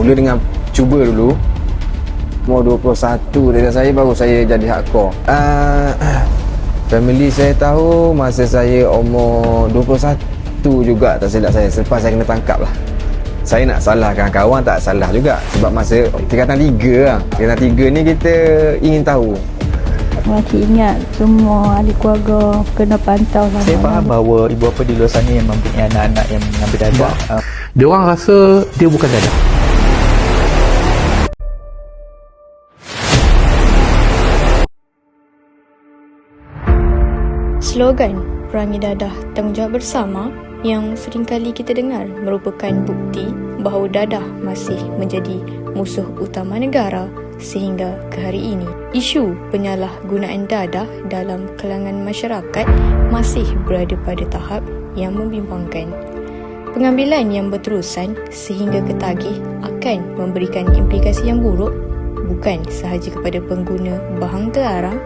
Mula dengan cuba dulu. Umur 21 dari saya baru saya jadi hardcore. Family saya tahu masa saya umur 21 juga, tak silap saya, selepas saya kena tangkap lah. Saya nak salahkan kawan tak salah juga, sebab masa tingkatan 3 lah. Tingkatan 3 ni kita ingin tahu. Makcik ingat semua ahli keluarga kena pantau sama. Saya faham bahawa ibu bapa di luar sana yang mempunyai anak-anak yang mengambil dadah. Dia orang rasa dia bukan dadah. Slogan Perangi Dadah Tanggungjawab Bersama yang seringkali kita dengar merupakan bukti bahawa dadah masih menjadi musuh utama negara sehingga ke hari ini. Isu penyalahgunaan dadah dalam kalangan masyarakat masih berada pada tahap yang membimbangkan. Pengambilan yang berterusan sehingga ketagih akan memberikan implikasi yang buruk bukan sahaja kepada pengguna bahang terlarang,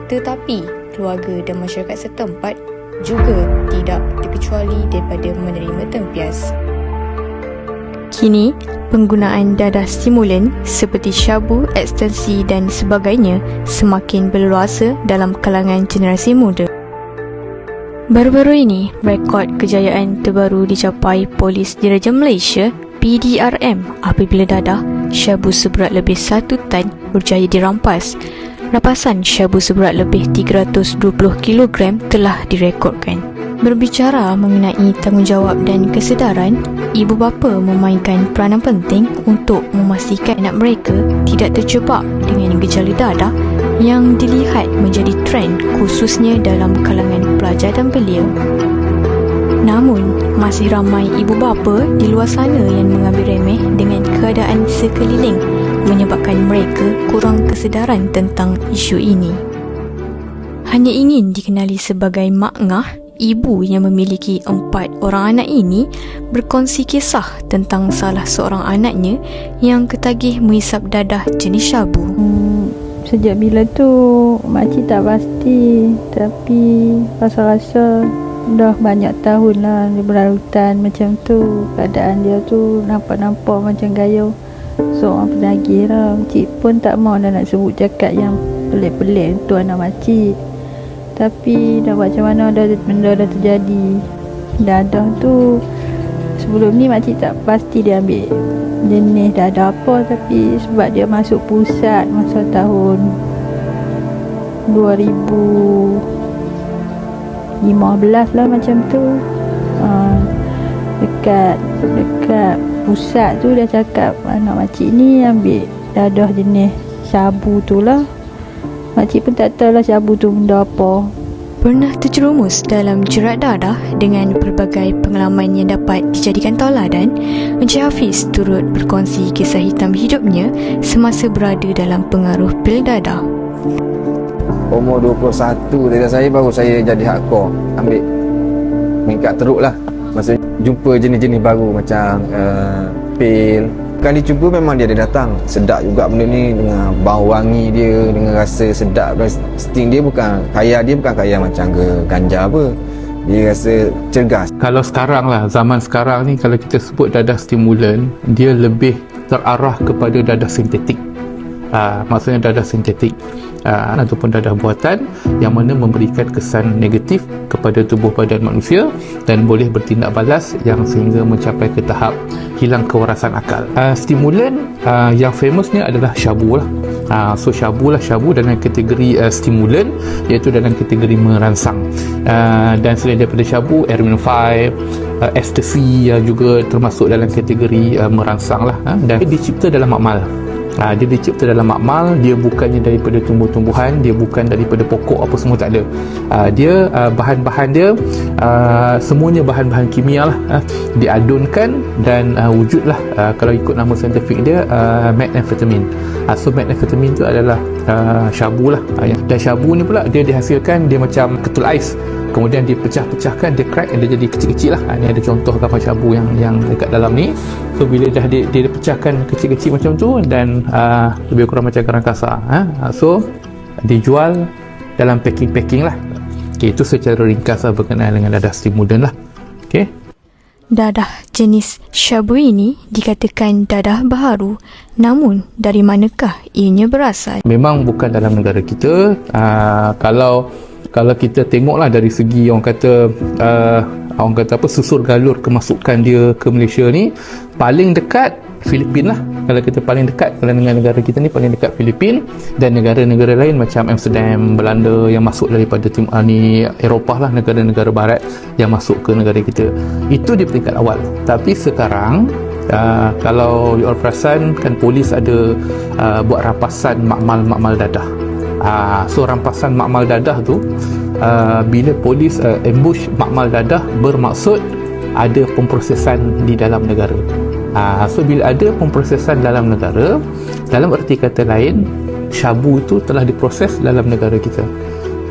tetapi keluarga dan masyarakat setempat juga tidak terkecuali daripada menerima tempias. Kini, penggunaan dadah stimulan seperti syabu, ekstensi dan sebagainya semakin berluasa dalam kalangan generasi muda. Baru-baru ini, rekod kejayaan terbaru dicapai Polis Diraja Malaysia PDRM apabila dadah syabu seberat lebih 1 tan berjaya dirampas. Rampasan syabu seberat lebih 320 kg telah direkodkan. Berbicara mengenai tanggungjawab dan kesedaran, ibu bapa memainkan peranan penting untuk memastikan anak mereka tidak terjebak dengan gejala dadah yang dilihat menjadi trend khususnya dalam kalangan pelajar dan belia. Namun, masih ramai ibu bapa di luar sana yang mengambil remeh dengan keadaan sekeliling menyebabkan mereka kurang kesedaran tentang isu ini. Hanya ingin dikenali sebagai mak ngah, ibu yang memiliki 4 orang anak ini berkongsi kisah tentang salah seorang anaknya yang ketagih menghisap dadah jenis syabu. Sejak bila tu makcik tak pasti, tapi rasa-rasa dah banyak tahun lah dia berlarutan macam tu. Keadaan dia tu nampak-nampak macam gaya seorang penagih lah. Makcik pun tak mahu dah nak sebut cakap yang pelik-pelik untuk anak makcik, tapi dah buat macam mana, benda dah terjadi. Dadah tu sebelum ni makcik tak pasti dia ambil jenis dadah apa, tapi sebab dia masuk pusat masa tahun 2015 lah macam tu. Dekat pusat tu dia cakap anak makcik ni ambil dadah jenis syabu tu lah. Makcik pun tak tahu lah syabu tu benda apa. Pernah terjerumus dalam jerat dadah dengan pelbagai pengalaman yang dapat dijadikan tauladan, Encik Hafiz turut berkongsi kisah hitam hidupnya semasa berada dalam pengaruh pil dadah. Umur 21 dari saya baru saya jadi hardcore, ambil mengikat teruk lah. Masa jumpa jenis-jenis baru macam pil. Kali cuba memang dia ada datang. Sedap juga benda ni dengan bau wangi dia, dengan rasa sedap. Sting dia bukan kaya macam ganja apa. Dia rasa cergas. Kalau sekarang lah, zaman sekarang ni, kalau kita sebut dadah stimulan, dia lebih terarah kepada dadah sintetik. Maksudnya dadah sintetik ataupun dadah buatan yang mana memberikan kesan negatif kepada tubuh badan manusia dan boleh bertindak balas yang sehingga mencapai ke tahap hilang kewarasan akal. Stimulan yang famousnya adalah syabu lah. So syabu dalam kategori stimulan, iaitu dalam kategori merangsang. Dan selain daripada syabu, Air-5, ecstasy juga termasuk dalam kategori merangsang lah. Dan dicipta dalam makmal. Dia dicipta dalam makmal, dia bukannya daripada tumbuh-tumbuhan, dia bukan daripada pokok, apa semua tak ada. Dia bahan-bahan dia semuanya bahan-bahan kimia lah, diadunkan dan wujudlah kalau ikut nama saintifik dia methamphetamine. So methamphetamine tu adalah syabu lah. Dan syabu ni pula dia dihasilkan, dia macam ketul ais, kemudian dipecah-pecahkan, dia crack, dia jadi kecil-kecil lah. Ni ada contoh kapal syabu yang dekat dalam ni. So bila dah dia pecahkan kecil-kecil macam tu dan lebih kurang macam kerang kasar, so dijual dalam packing lah. Okay, itu secara ringkas lah berkenaan dengan dadah stimulan lah. Okay. Dadah jenis syabu ini dikatakan dadah baharu, namun dari manakah ianya berasal? Memang bukan dalam negara kita. Kalau kita tengoklah dari segi orang kata apa, susur galur kemasukan dia ke Malaysia ni, paling dekat Filipin lah. Kalau kita paling dekat, kalau dengan negara kita ni paling dekat Filipin, dan negara-negara lain macam Amsterdam, Belanda yang masuk daripada Eropah lah, negara-negara barat yang masuk ke negara kita. Itu di peringkat awal. Tapi sekarang kalau you all perasan kan, polis ada buat rampasan makmal dadah. So rampasan makmal dadah tu, bila polis ambush makmal dadah, bermaksud ada pemprosesan di dalam negara. So bila ada pemprosesan dalam negara, dalam erti kata lain, syabu itu telah diproses dalam negara kita.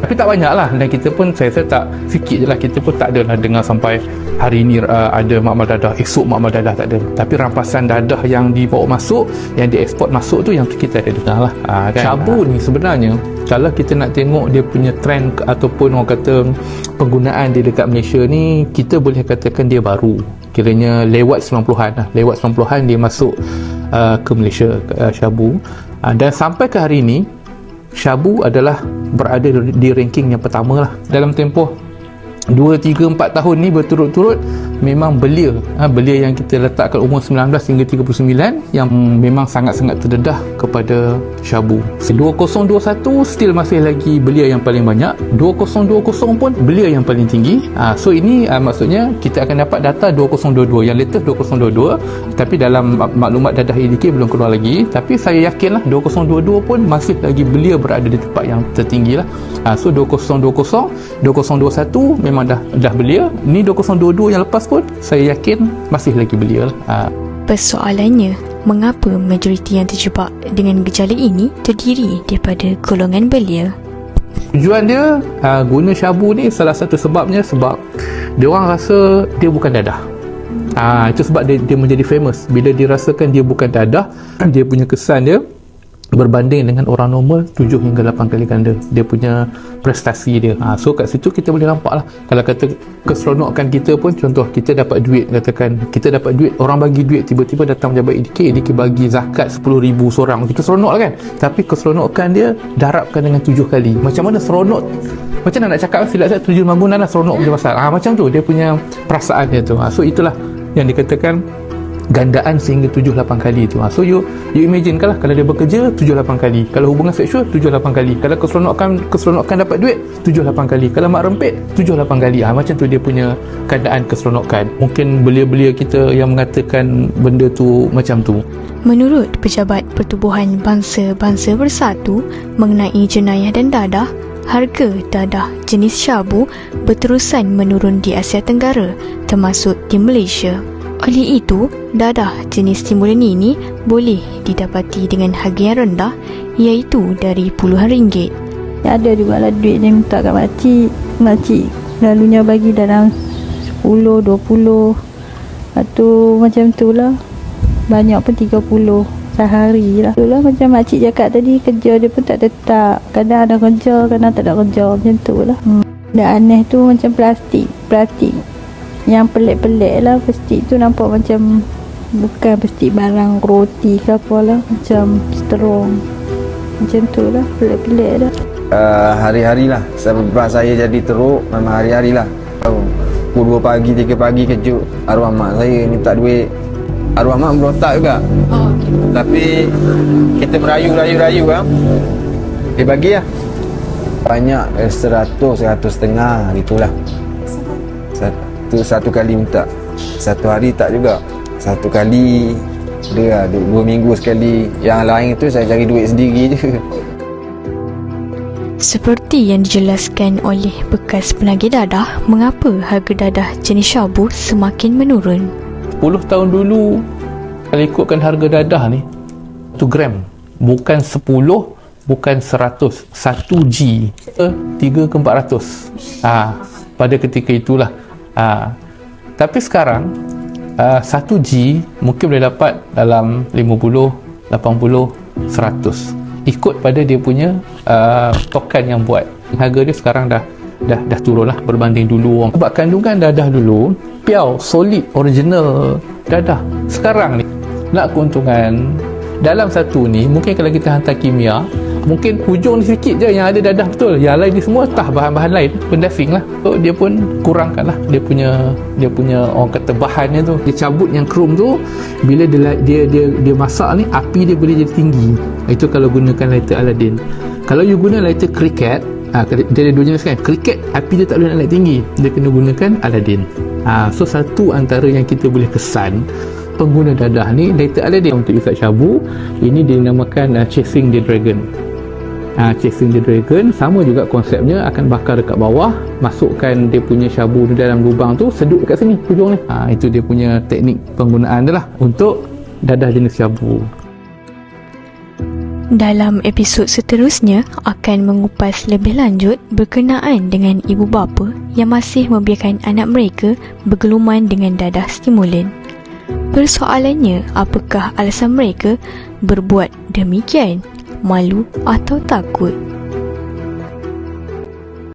Tapi tak banyak lah, dan kita pun, saya tak sikit je lah, kita pun tak adalah dengar sampai hari ni ada makmal dadah, esok makmal dadah, tak ada. Tapi rampasan dadah yang dibawa masuk, yang dieksport masuk tu, yang kita ada dengar lah. Kan? Syabu ni sebenarnya, kalau kita nak tengok dia punya trend ataupun orang kata penggunaan dia dekat Malaysia ni, kita boleh katakan dia baru. Kiranya lewat 90-an lah. Lewat 90-an dia masuk ke Malaysia, syabu. Dan sampai ke hari ni, syabu adalah berada di ranking yang pertama lah. Dalam tempoh 2, 3, 4 tahun ni berturut-turut, memang belia yang kita letakkan umur 19 hingga 39 yang memang sangat-sangat terdedah kepada syabu. 2021 still masih lagi belia yang paling banyak, 2020 pun belia yang paling tinggi. So ini maksudnya kita akan dapat data 2022, yang latest 2022, tapi dalam maklumat dadah IDK belum keluar lagi. Tapi saya yakinlah 2022 pun masih lagi belia berada di tempat yang tertinggi lah. So 2020, 2021 memang dah belia. Ni 2022 yang lepas pun saya yakin masih lagi belia lah. Persoalannya, mengapa majoriti yang terjebak dengan gejala ini terdiri daripada golongan belia? Tujuan dia guna syabu ni, salah satu sebabnya sebab dia orang rasa dia bukan dadah. Itu sebab dia menjadi famous. Bila dirasakan dia bukan dadah, dia punya kesan dia berbanding dengan orang normal 7 hingga 8 kali ganda dia punya prestasi dia. So kat situ kita boleh nampak lah, kalau kata keseronokan kita pun, contoh kita dapat duit, katakan kita dapat duit, orang bagi duit, tiba-tiba datang pejabat IDK bagi zakat 10,000 seorang, kita seronok lah kan. Tapi keseronokan dia darabkan dengan 7 kali. Macam mana seronok, macam mana nak cakap, silap saya 7 bangunan lah seronok punya pasal. Macam tu dia punya perasaan dia tu. So itulah yang dikatakan gandaan sehingga 7-8 kali tu. So you imagine kan lah, kalau dia bekerja 7-8 kali, kalau hubungan seksual 7-8 kali, kalau keseronokan dapat duit 7-8 kali, kalau mak rempit 7-8 kali. Macam tu dia punya gandaan keseronokan. Mungkin belia-belia kita yang mengatakan benda tu macam tu. Menurut Pejabat Pertubuhan Bangsa-Bangsa Bersatu mengenai jenayah dan dadah, harga dadah jenis syabu berterusan menurun di Asia Tenggara, termasuk di Malaysia. Oleh itu, dadah jenis stimulan ini boleh didapati dengan harga yang rendah, iaitu dari puluhan ringgit. Ada juga lah duit dia minta kat makcik lalunya bagi dalam 10, 20, atau macam tu lah. Banyak pun 30 sehari lah. Itulah macam makcik cakap tadi, kerja dia pun tak tetap, kadang ada kerja, kadang tak ada kerja, macam tu lah. Dan aneh tu macam plastik yang pelik-pelik lah. Plastik tu nampak macam bukan plastik barang roti ke apa lah, macam strong, macam tu lah, pelik-pelik lah. Hari-hari lah sebab saya jadi teruk, memang hari-hari lah. Pukul 2 pagi, 3 pagi kejut arwah mak saya minta duit. Arwah mak berontak juga. Tapi kita merayu kan, dia bagi lah banyak, 100-150 gitulah. Satu kali minta, satu hari tak juga, satu kali dia 2 minggu sekali. Yang lain tu saya cari duit sendiri je. Seperti yang dijelaskan oleh bekas penagih dadah, mengapa harga dadah jenis syabu semakin menurun. 10 tahun dulu, kalau ikutkan harga dadah ni 1 gram, bukan 10, bukan 100, 1G 3 ke 400 pada ketika itulah. Tapi sekarang 1G mungkin boleh dapat dalam 50, 80, 100, ikut pada dia punya token yang buat. Harga dia sekarang dah dah turun lah berbanding dulu orang. Sebab kandungan dadah dulu piau, solid, original dadah. Sekarang ni nak keuntungan dalam satu ni, mungkin kalau kita hantar kimia, mungkin hujung ni sikit je yang ada dadah betul, yang lain ni semua tah bahan-bahan lain pendasing lah. So dia pun kurangkan lah dia punya orang kata bahannya tu. Dia cabut yang krom tu, bila dia masak ni, api dia boleh jadi tinggi. Itu kalau gunakan lighter Aladin. Kalau you guna lighter Cricket, dia ada dua jenis kan. Cricket api dia tak boleh naik tinggi, dia kena gunakan Aladin. So satu antara yang kita boleh kesan pengguna dadah ni, lighter Aladin untuk isap syabu, ini dinamakan Chasing the Dragon. Chasing the Dragon sama juga konsepnya, akan bakar dekat bawah, masukkan dia punya syabu di dalam lubang tu, sedut dekat sini hujung ni. Itu dia punya teknik penggunaan dia lah untuk dadah jenis syabu. Dalam episod seterusnya akan mengupas lebih lanjut berkenaan dengan ibu bapa yang masih membiarkan anak mereka bergeluman dengan dadah stimulan. Persoalannya, apakah alasan mereka berbuat demikian? Malu atau takut?